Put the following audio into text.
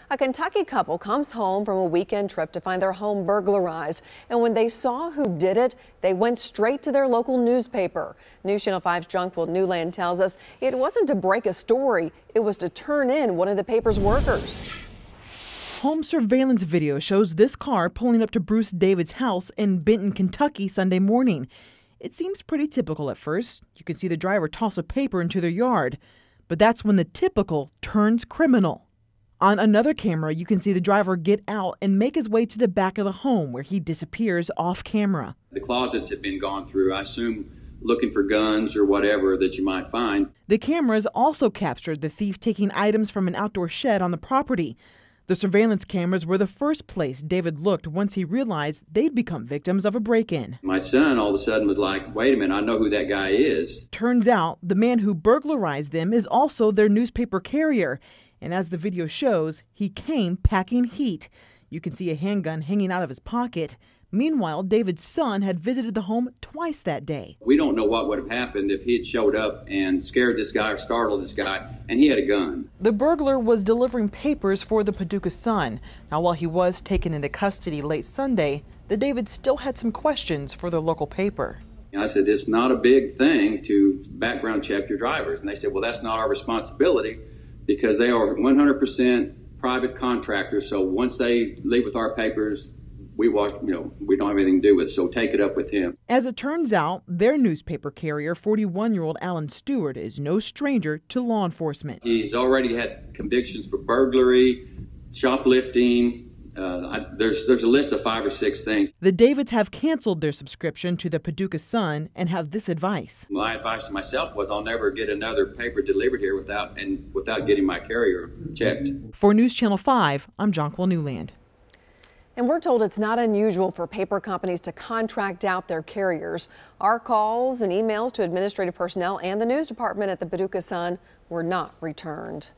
A Kentucky couple comes home from a weekend trip to find their home burglarized. And when they saw who did it, they went straight to their local newspaper. News Channel 5's Jonquil Newland tells us it wasn't to break a story. It was to turn in one of the paper's workers. Home surveillance video shows this car pulling up to Bruce David's house in Benton, Kentucky Sunday morning. It seems pretty typical at first. You can see the driver toss a paper into their yard. But that's when the typical turns criminal. On another camera, you can see the driver get out and make his way to the back of the home where he disappears off camera. The closets have been gone through, I assume looking for guns or whatever that you might find. The cameras also captured the thief taking items from an outdoor shed on the property. The surveillance cameras were the first place David looked once he realized they'd become victims of a break-in. My son all of a sudden was like, wait a minute, I know who that guy is. Turns out the man who burglarized them is also their newspaper carrier. And as the video shows, he came packing heat. You can see a handgun hanging out of his pocket. Meanwhile, David's son had visited the home twice that day. We don't know what would have happened if he had showed up and scared this guy or startled this guy, and he had a gun. The burglar was delivering papers for the Paducah Sun. Now, while he was taken into custody late Sunday, the Davids still had some questions for their local paper. And I said, it's not a big thing to background check your drivers. And they said, well, that's not our responsibility because they are 100% private contractors. So once they leave with our papers, we don't have anything to do with it, so take it up with him. As it turns out, their newspaper carrier, 41-year-old Alan Stewart, is no stranger to law enforcement. He's already had convictions for burglary, shoplifting. There's a list of 5 or 6 things. The Davids have canceled their subscription to the Paducah Sun and have this advice. My advice to myself was I'll never get another paper delivered here without getting my carrier checked. For News Channel 5, I'm Jonquil Newland. And we're told it's not unusual for paper companies to contract out their carriers. Our calls and emails to administrative personnel and the news department at the Paducah Sun were not returned.